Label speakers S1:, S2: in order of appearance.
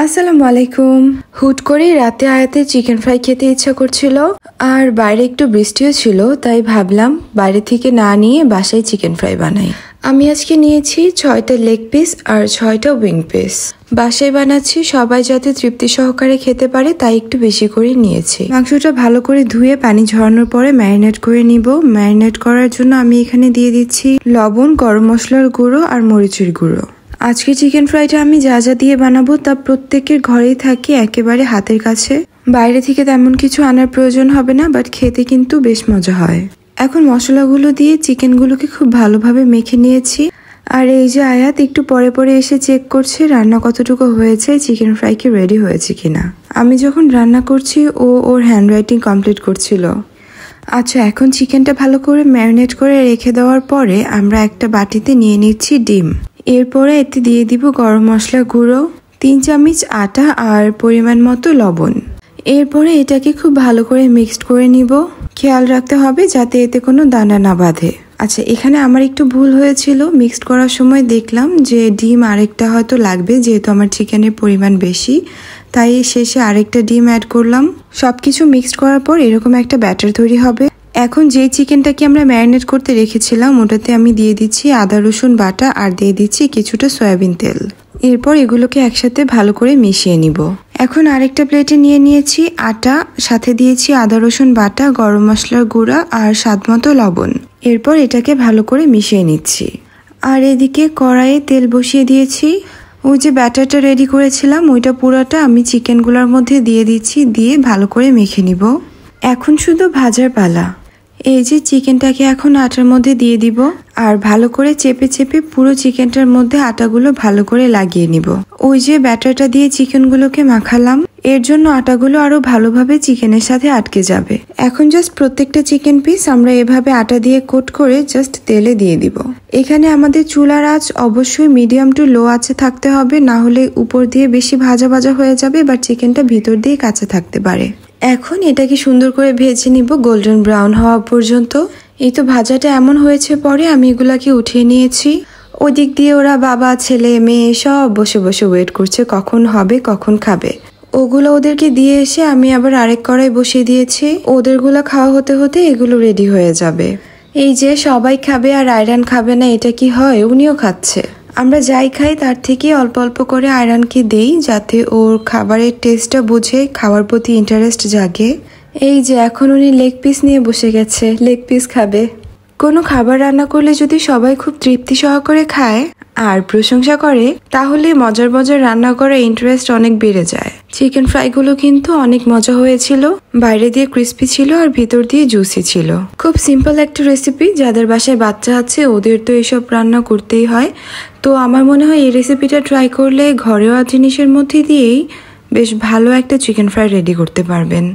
S1: আসসালামু আলাইকুম। হুট করে রাতে আয়াতে চিকেন ফ্রাই খেতে ইচ্ছা করছিল, আর বাইরে একটু বৃষ্টিও ছিল, তাই ভাবলাম বাইরে থেকে না নিয়ে বাসায় চিকেন ফ্রাই বানাই। আমি আজকে নিয়েছি 6টা লেগ পিস আর 6টা উইং পিস। বাসায় বানাচ্ছি, সবাই যাতে তৃপ্তি সহকারে খেতে পারে তাই একটু বেশি করে নিয়েছি। মাংসটা ভালো করে ধুয়ে পানি ঝরানোর পরে ম্যারিনেট করে নিব। ম্যারিনেট করার জন্য আমি এখানে দিয়ে দিচ্ছি লবণ, গরম মশলার গুঁড়ো আর মরিচের গুঁড়ো। আজকে চিকেন ফ্রাইটা আমি যা যা দিয়ে বানাবো তা প্রত্যেকের ঘরেই থাকে একেবারে হাতের কাছে। বাইরে থেকে তেমন কিছু আনার প্রয়োজন হবে না, বাট খেতে কিন্তু বেশ মজা হয়। এখন মশলাগুলো দিয়ে চিকেনগুলোকে খুব ভালোভাবে মেখে নিয়েছি। আর এই যে আয়াত একটু পরে পরে এসে চেক করছে রান্না কতটুকু হয়েছে, চিকেন ফ্রাই কি রেডি হয়েছে কিনা। আমি যখন রান্না করছি ও ওর হ্যান্ডরাইটিং কমপ্লিট করছিল। আচ্ছা, এখন চিকেনটা ভালো করে ম্যারিনেট করে রেখে দেওয়ার পরে আমরা একটা বাটিতে নিয়ে নিচ্ছি ডিম। এরপরে এতে দিয়ে দিব গরম মশলা গুঁড়ো, 3 চামচ আটা আর পরিমাণ মতো লবণ। এরপরে এটাকে খুব ভালো করে মিক্সড করে নিব। খেয়াল রাখতে হবে যাতে এতে কোনো দানা না বাঁধে। আচ্ছা, এখানে আমার একটু ভুল হয়েছিল। মিক্সড করার সময় দেখলাম যে ডিম আরেকটা হয়তো লাগবে, যেহেতু আমার চিকেনের পরিমাণ বেশি, তাই শেষে আরেকটা ডিম অ্যাড করলাম। সবকিছু মিক্সড করার পর এরকম একটা ব্যাটার তৈরি হবে। এখন যে চিকেনটাকে আমরা ম্যারিনেট করতে রেখেছিলাম ওটাতে আমি দিয়ে দিচ্ছি আদা রসুন বাটা আর দিয়ে দিচ্ছি কিছুটা সয়াবিন তেল। এরপর এগুলোকে একসাথে ভালো করে মিশিয়ে নিব। এখন আরেকটা প্লেটে নিয়ে নিয়েছি আটা, সাথে দিয়েছি আদা রসুন বাটা, গরম মশলার গুঁড়া আর স্বাদমতো লবণ। এরপর এটাকে ভালো করে মিশিয়ে নিচ্ছি। আর এদিকে কড়াইয়ে তেল বসিয়ে দিয়েছি। ওই যে ব্যাটারটা রেডি করেছিলাম ওইটা পুরোটা আমি চিকেনগুলোর মধ্যে দিয়ে দিচ্ছি, দিয়ে ভালো করে মেখে নিব। এখন শুধু ভাজার পালা। এই যে চিকেনটাকে এখন আটার মধ্যে দিয়ে দিব আর ভালো করে চেপে চেপে পুরো চিকেনটার মধ্যে আটাগুলো ভালো করে লাগিয়ে নিব। ওই যে ব্যাটারটা দিয়ে চিকেনগুলোকে মাখালাম, এর জন্য আটাগুলো আরো ভালোভাবে চিকেনের সাথে আটকে যাবে। এখন জাস্ট প্রত্যেকটা চিকেন পিস আমরা এভাবে আটা দিয়ে কোট করে জাস্ট তেলে দিয়ে দিব। এখানে আমাদের চুলার আঁচ অবশ্যই মিডিয়াম টু লো আঁচে থাকতে হবে, না হলে উপর দিয়ে বেশি ভাজা ভাজা হয়ে যাবে বা চিকেনটা ভিতর দিয়ে কাঁচা থাকতে পারে। এখন এটাকে সুন্দর করে ভেজে নিব গোল্ডেন ব্রাউন হওয়া পর্যন্ত। এই তো ভাজাটা এমন হয়েছে, পরে আমি এগুলাকে উঠিয়ে নিয়েছি। ওদিক দিয়ে ওরা বাবা ছেলে মেয়ে সব বসে বসে ওয়েট করছে কখন হবে কখন খাবে। ওগুলো ওদেরকে দিয়ে এসে আমি আবার আরেক কড়াই বসিয়ে দিয়েছি। ওদেরগুলো খাওয়া হতে হতে এগুলো রেডি হয়ে যাবে। এই যে সবাই খাবে আর আয়রান খাবে না, এটা কি হয়? উনিও খাচ্ছে। আমরা যাই খাই তার থেকে অল্প অল্প করে আয়রানকে দেই, যাতে ওর খাবারের টেস্টটা বুঝে খাওয়ার প্রতি ইন্টারেস্ট জাগে। এই যে এখন উনি লেগ পিস নিয়ে বসে গেছে, লেগ পিস খাবে। কোনো খাবার রান্না করলে যদি সবাই খুব তৃপ্তি সহকারে খায় আর প্রশংসা করে, তাহলে মজার মজার রান্না করার ইন্টারেস্ট অনেক বেড়ে যায়। চিকেন ফ্রাইগুলো কিন্তু অনেক মজা হয়েছিল, বাইরে দিয়ে ক্রিস্পি ছিল আর ভিতর দিয়ে জুসি ছিল। খুব সিম্পল একটা রেসিপি, যাদের বাসায় বাচ্চা আছে ওদের তো এসব রান্না করতেই হয়। তো আমার মনে হয় এই রেসিপিটা ট্রাই করলে ঘরোয়া জিনিসের মধ্যে দিয়েই বেশ ভালো একটা চিকেন ফ্রাই রেডি করতে পারবেন।